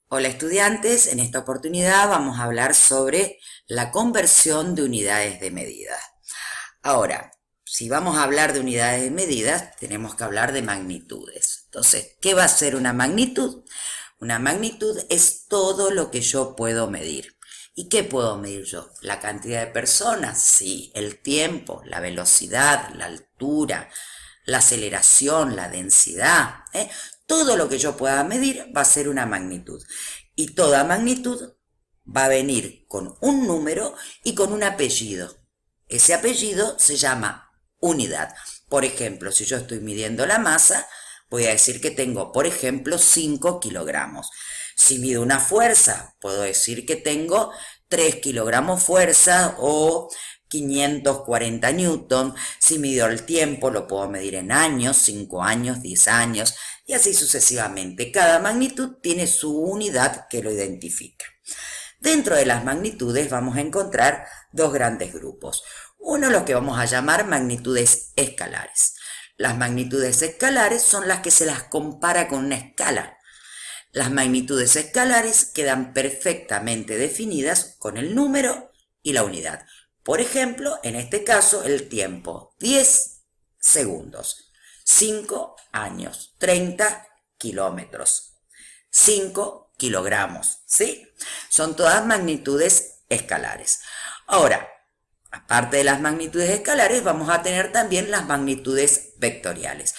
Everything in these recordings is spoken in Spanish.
Hola estudiantes, en esta oportunidad vamos a hablar sobre la conversión de unidades de medida. Ahora, si vamos a hablar de unidades de medida, tenemos que hablar de magnitudes. Entonces, ¿qué va a ser una magnitud? Una magnitud es todo lo que yo puedo medir. ¿Y qué puedo medir yo? ¿La cantidad de personas? Sí, el tiempo, la velocidad, la altura, la aceleración, la densidad, ¿eh? Todo lo que yo pueda medir va a ser una magnitud. Y toda magnitud va a venir con un número y con un apellido. Ese apellido se llama unidad. Por ejemplo, si yo estoy midiendo la masa, voy a decir que tengo, por ejemplo, 5 kilogramos. Si mido una fuerza, puedo decir que tengo 3 kilogramos fuerza o 540 newton. Si mido el tiempo, lo puedo medir en años, 5 años, 10 años, y así sucesivamente. Cada magnitud tiene su unidad que lo identifica. Dentro de las magnitudes vamos a encontrar dos grandes grupos. Uno, lo que vamos a llamar magnitudes escalares. Las magnitudes escalares son las que se las compara con una escala. Las magnitudes escalares quedan perfectamente definidas con el número y la unidad. Por ejemplo, en este caso, el tiempo, 10 segundos, 5 años, 30 kilómetros, 5 kilogramos, ¿sí? Son todas magnitudes escalares. Ahora, aparte de las magnitudes escalares, vamos a tener también las magnitudes vectoriales.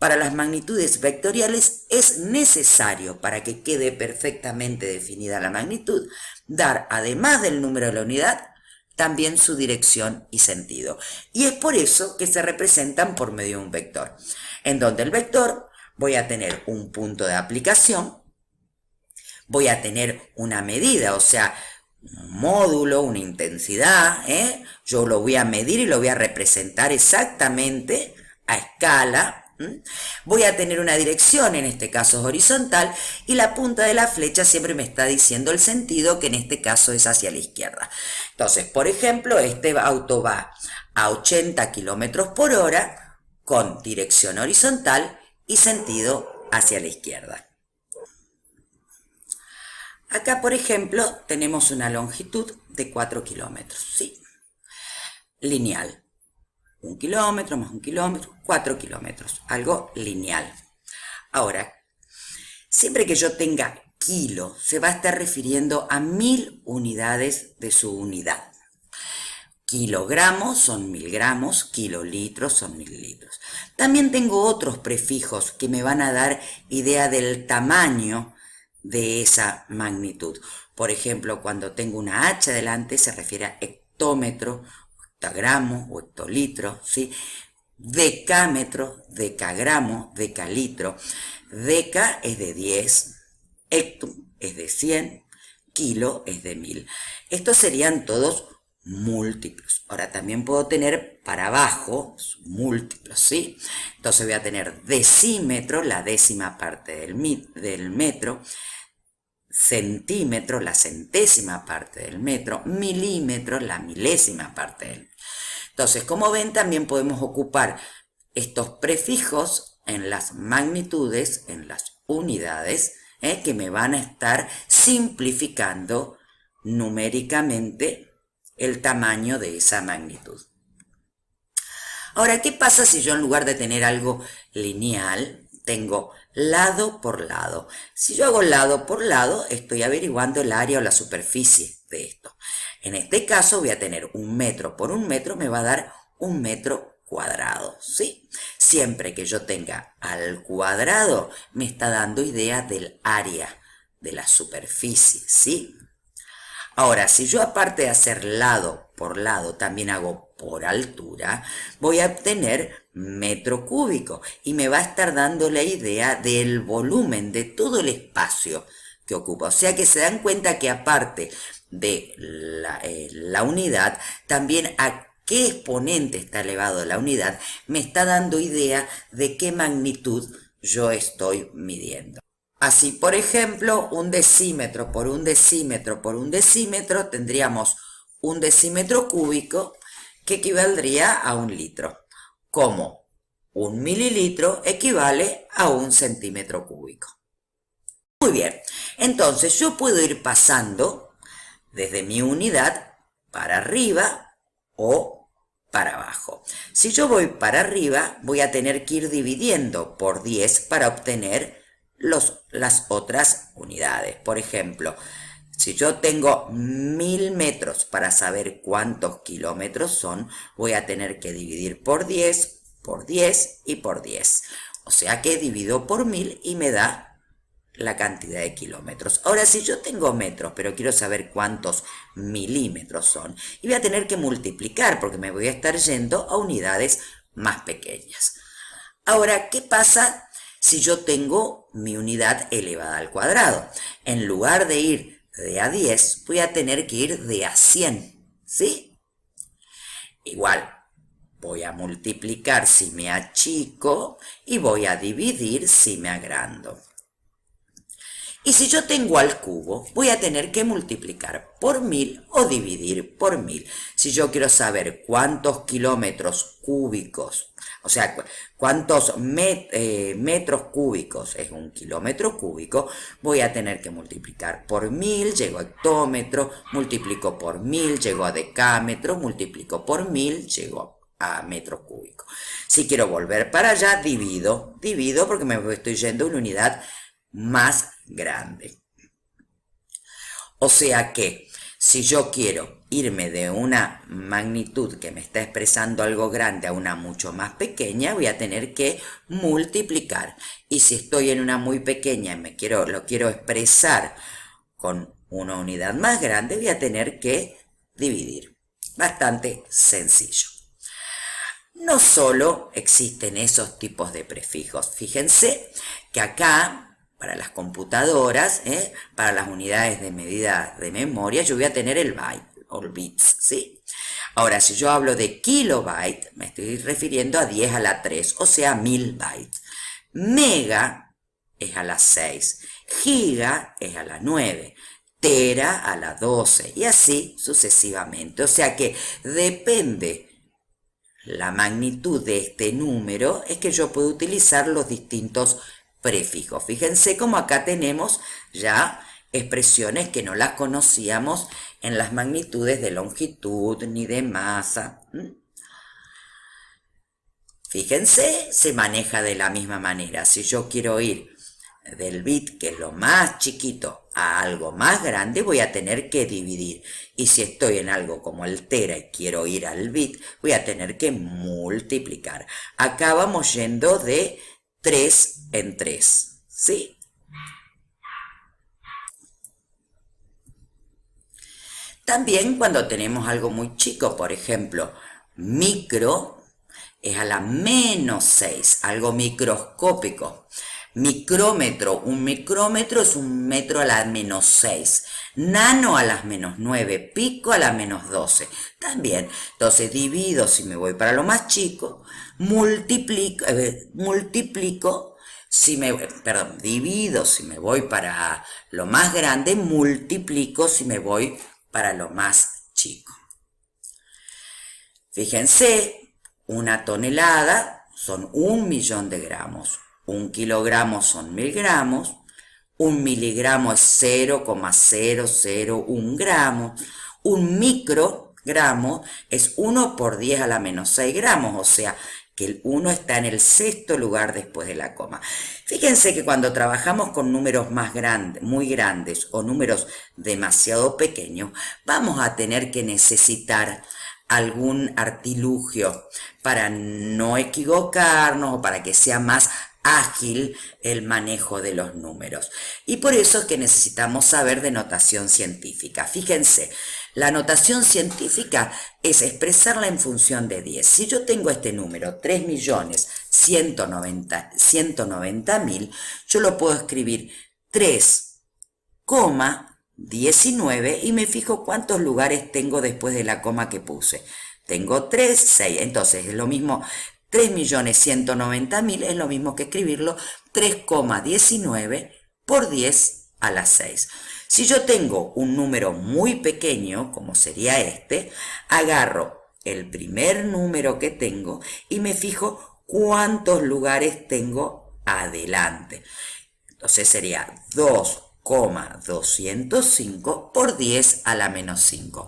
Para las magnitudes vectoriales es necesario, para que quede perfectamente definida la magnitud, dar, además del número de la unidad, también su dirección y sentido. Y es por eso que se representan por medio de un vector, en donde el vector voy a tener un punto de aplicación, voy a tener una medida, o sea, un módulo, una intensidad, yo lo voy a medir y lo voy a representar exactamente a escala. Voy a tener una dirección, en este caso es horizontal, y la punta de la flecha siempre me está diciendo el sentido, que en este caso es hacia la izquierda. Entonces, por ejemplo, este auto va a 80 kilómetros por hora con dirección horizontal y sentido hacia la izquierda. Acá, por ejemplo, tenemos una longitud de 4 kilómetros, ¿sí? Lineal. 1 kilómetro más 1 kilómetro, 4 kilómetros, algo lineal. Ahora, siempre que yo tenga kilo, se va a estar refiriendo a 1000 unidades de su unidad. Kilogramos son 1000 gramos, kilolitros son 1000 litros. También tengo otros prefijos que me van a dar idea del tamaño de esa magnitud. Por ejemplo, cuando tengo una H delante se refiere a hectómetro, hectogramo o hectolitro, ¿sí? Decámetro, decagramo, decalitro. Deca es de 10, hectum es de 100, kilo es de 1000. Estos serían todos múltiplos. Ahora también puedo tener para abajo múltiplos, ¿sí? Entonces voy a tener decímetro, la décima parte del metro, centímetro, la centésima parte del metro, milímetro, la milésima parte del metro. Entonces, como ven, también podemos ocupar estos prefijos en las magnitudes, en las unidades, que me van a estar simplificando numéricamente el tamaño de esa magnitud. Ahora, ¿qué pasa si yo en lugar de tener algo lineal, tengo lado por lado? Si yo hago lado por lado, estoy averiguando el área o la superficie de esto. En este caso voy a tener 1 metro por 1 metro, me va a dar 1 metro cuadrado, ¿sí? Siempre que yo tenga al cuadrado, me está dando idea del área, de la superficie, ¿sí? Ahora, si yo aparte de hacer lado por lado, también hago por altura, voy a obtener metro cúbico y me va a estar dando la idea del volumen de todo el espacio que ocupa. O sea que se dan cuenta que aparte de la unidad, también a qué exponente está elevado la unidad, me está dando idea de qué magnitud yo estoy midiendo. Así, por ejemplo, 1 decímetro por 1 decímetro por 1 decímetro, tendríamos 1 decímetro cúbico que equivaldría a 1 litro, como 1 mililitro equivale a 1 centímetro cúbico. Muy bien, entonces yo puedo ir pasando desde mi unidad para arriba o para abajo. Si yo voy para arriba, voy a tener que ir dividiendo por 10 para obtener las otras unidades. Por ejemplo, si yo tengo 1000 metros para saber cuántos kilómetros son, voy a tener que dividir por 10, por 10 y por 10. O sea que divido por 1000 y me da la cantidad de kilómetros. Ahora, si yo tengo metros, pero quiero saber cuántos milímetros son, y voy a tener que multiplicar porque me voy a estar yendo a unidades más pequeñas. Ahora, ¿qué pasa si yo tengo mi unidad elevada al cuadrado? En lugar de ir de a 10, voy a tener que ir de a 100, ¿sí? Igual, voy a multiplicar si me achico y voy a dividir si me agrando. Y si yo tengo al cubo, voy a tener que multiplicar por 1000 o dividir por 1000. Si yo quiero saber cuántos kilómetros cúbicos, o sea, cuántos metros cúbicos es un kilómetro cúbico, voy a tener que multiplicar por 1000, llego a hectómetro, multiplico por 1000, llego a decámetro, multiplico por 1000, llego a metro cúbico. Si quiero volver para allá, divido porque me estoy yendo a una unidad más grande. O sea que si yo quiero irme de una magnitud que me está expresando algo grande a una mucho más pequeña, voy a tener que multiplicar. Y si estoy en una muy pequeña y lo quiero expresar con una unidad más grande, voy a tener que dividir. Bastante sencillo. No solo existen esos tipos de prefijos. Fíjense que acá, para las computadoras, para las unidades de medida de memoria, yo voy a tener el byte o el bits, ¿sí? Ahora, si yo hablo de kilobyte, me estoy refiriendo a 10 a la 3, o sea, 1000 bytes. Mega es a la 6, giga es a la 9, tera a la 12, y así sucesivamente. O sea que depende la magnitud de este número, es que yo puedo utilizar los distintos prefijos. Fíjense cómo acá tenemos ya expresiones que no las conocíamos en las magnitudes de longitud ni de masa. Fíjense, se maneja de la misma manera. Si yo quiero ir del bit, que es lo más chiquito, a algo más grande, voy a tener que dividir. Y si estoy en algo como el tera y quiero ir al bit, voy a tener que multiplicar. Acá vamos yendo de 3 en 3, ¿sí? También cuando tenemos algo muy chico, por ejemplo, micro es a la menos 6, algo microscópico. Micrómetro, un micrómetro es un metro a la menos 6. Nano a las menos 9, pico a la menos 12. También, entonces divido si me voy para lo más chico, divido si me voy para lo más grande, multiplico si me voy para lo más chico. Fíjense, una tonelada son 1.000.000 de gramos. 1 kilogramo son 1000 gramos, 1 miligramo es 0,001 gramos, 1 microgramo es 1 por 10 a la menos 6 gramos, o sea que el 1 está en el sexto lugar después de la coma. Fíjense que cuando trabajamos con números más grandes, muy grandes o números demasiado pequeños, vamos a tener que necesitar algún artilugio para no equivocarnos o para que sea más ágil el manejo de los números. Y por eso es que necesitamos saber de notación científica. Fíjense, la notación científica es expresarla en función de 10. Si yo tengo este número, 3.190.000, yo lo puedo escribir 3,19 y me fijo cuántos lugares tengo después de la coma que puse. Tengo 3, 6, entonces es lo mismo. 3.190.000 es lo mismo que escribirlo 3,19 por 10 a la 6. Si yo tengo un número muy pequeño, como sería este, agarro el primer número que tengo y me fijo cuántos lugares tengo adelante. Entonces sería 2,205 por 10 a la menos 5.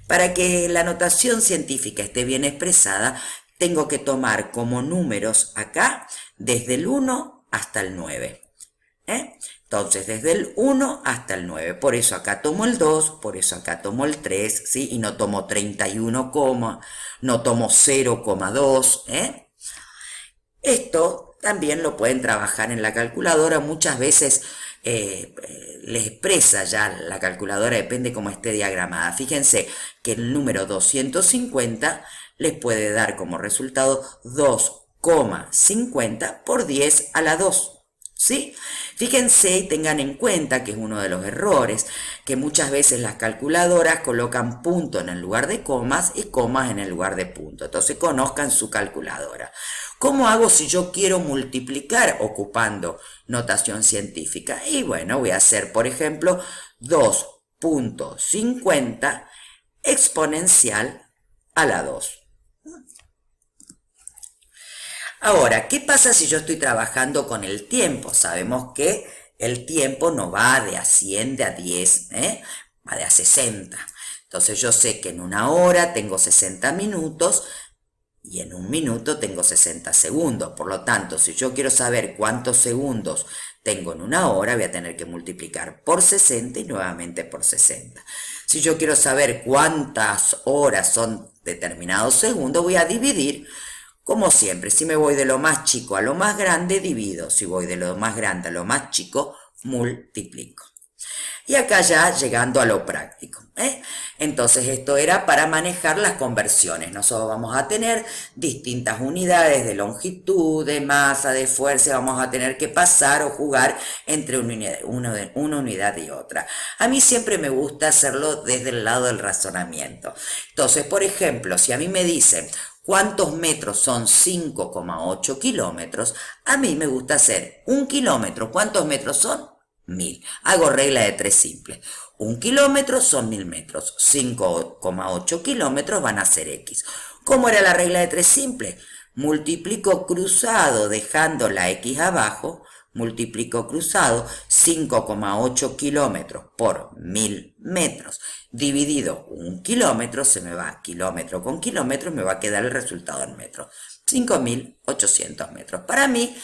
Para que la notación científica esté bien expresada, tengo que tomar como números acá desde el 1 hasta el 9. Entonces, desde el 1 hasta el 9. Por eso acá tomo el 2, por eso acá tomo el 3, ¿sí? Y no tomo 31, no tomo 0,2, Esto también lo pueden trabajar en la calculadora. Muchas veces les expresa ya la calculadora, depende cómo esté diagramada. Fíjense que el número 250 les puede dar como resultado 2,50 por 10 a la 2. ¿Sí? Fíjense y tengan en cuenta que es uno de los errores, que muchas veces las calculadoras colocan punto en el lugar de comas y comas en el lugar de punto. Entonces conozcan su calculadora. ¿Cómo hago si yo quiero multiplicar ocupando notación científica? Y bueno, voy a hacer, por ejemplo, 2,50 exponencial a la 2. Ahora, ¿qué pasa si yo estoy trabajando con el tiempo? Sabemos que el tiempo no va de a 100, de a 10, va de a 60. Entonces yo sé que en una hora tengo 60 minutos y en un minuto tengo 60 segundos. Por lo tanto, si yo quiero saber cuántos segundos tengo en una hora, voy a tener que multiplicar por 60 y nuevamente por 60. Si yo quiero saber cuántas horas son determinados segundos, voy a dividir. Como siempre, si me voy de lo más chico a lo más grande, divido. Si voy de lo más grande a lo más chico, multiplico. Y acá ya llegando a lo práctico. Entonces esto era para manejar las conversiones. Nosotros vamos a tener distintas unidades de longitud, de masa, de fuerza. Vamos a tener que pasar o jugar entre una unidad y otra. A mí siempre me gusta hacerlo desde el lado del razonamiento. Entonces, por ejemplo, si a mí me dicen ¿cuántos metros son 5,8 kilómetros? A mí me gusta hacer 1 kilómetro. ¿Cuántos metros son? 1000. Hago regla de 3 simple. 1 kilómetro son 1000 metros. 5,8 kilómetros van a ser X. ¿Cómo era la regla de 3 simple? Multiplico cruzado dejando la X abajo. Multiplico cruzado 5,8 kilómetros por 1000 metros dividido 1 kilómetro, se me va kilómetro con kilómetro, me va a quedar el resultado en metros, 5800 metros. Para mí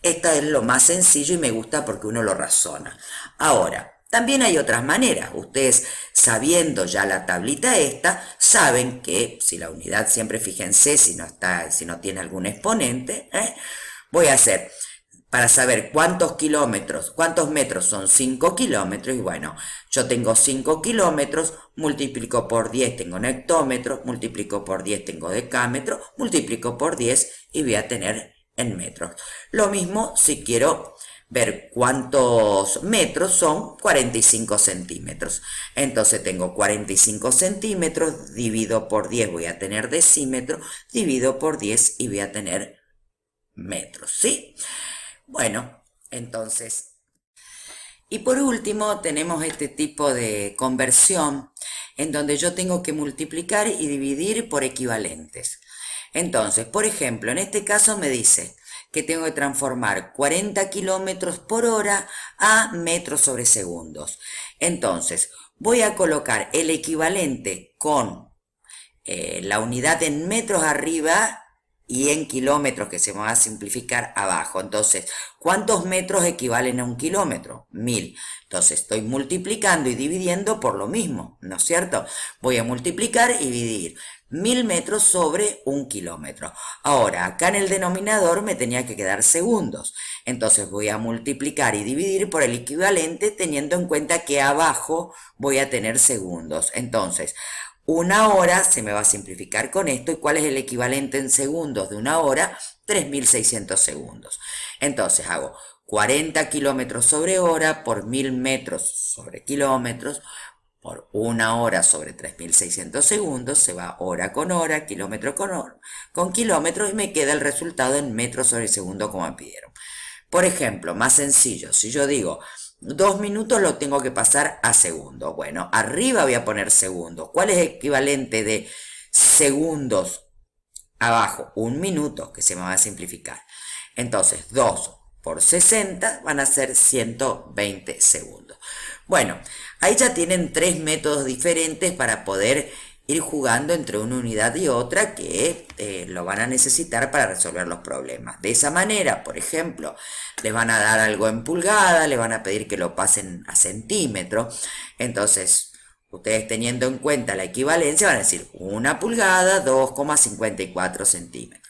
esta es lo más sencillo y me gusta porque uno lo razona. Ahora, también hay otras maneras. Ustedes, sabiendo ya la tablita esta, saben que si la unidad, siempre fíjense si no tiene algún exponente, voy a hacer para saber cuántos metros son 5 kilómetros, y bueno, yo tengo 5 kilómetros, multiplico por 10, tengo en hectómetros, multiplico por 10, tengo decámetros, multiplico por 10 y voy a tener en metros. Lo mismo si quiero ver cuántos metros son 45 centímetros. Entonces tengo 45 centímetros, divido por 10, voy a tener decímetros, divido por 10 y voy a tener metros, ¿sí? Bueno, entonces, y por último tenemos este tipo de conversión en donde yo tengo que multiplicar y dividir por equivalentes. Entonces, por ejemplo, en este caso me dice que tengo que transformar 40 kilómetros por hora a metros sobre segundos. Entonces, voy a colocar el equivalente con la unidad en metros arriba y en kilómetros, que se me va a simplificar abajo. Entonces, ¿cuántos metros equivalen a 1 kilómetro? 1000. Entonces, estoy multiplicando y dividiendo por lo mismo, ¿no es cierto? Voy a multiplicar y dividir 1000 metros sobre 1 kilómetro. Ahora, acá en el denominador me tenía que quedar segundos. Entonces, voy a multiplicar y dividir por el equivalente, teniendo en cuenta que abajo voy a tener segundos. Entonces, una hora se me va a simplificar con esto. ¿Y cuál es el equivalente en segundos de una hora? 3600 segundos. Entonces hago 40 kilómetros sobre hora por 1000 metros sobre kilómetros por una hora sobre 3600 segundos. Se va hora, kilómetro con kilómetro, y me queda el resultado en metros sobre segundo como me pidieron. Por ejemplo, más sencillo, si yo digo 2 minutos lo tengo que pasar a segundos. Bueno, arriba voy a poner segundos. ¿Cuál es el equivalente de segundos abajo? 1 minuto, que se me va a simplificar. Entonces, 2 por 60 van a ser 120 segundos. Bueno, ahí ya tienen tres métodos diferentes para poder ir jugando entre una unidad y otra que lo van a necesitar para resolver los problemas. De esa manera, por ejemplo, les van a dar algo en pulgada, les van a pedir que lo pasen a centímetro. Entonces, ustedes teniendo en cuenta la equivalencia van a decir 1 pulgada, 2,54 centímetros.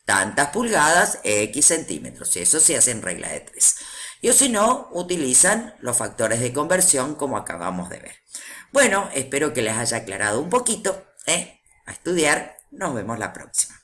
Tantas pulgadas, X centímetros. Y eso se hace en regla de 3. Y o si no, utilizan los factores de conversión como acabamos de ver. Bueno, espero que les haya aclarado un poquito, a estudiar. Nos vemos la próxima.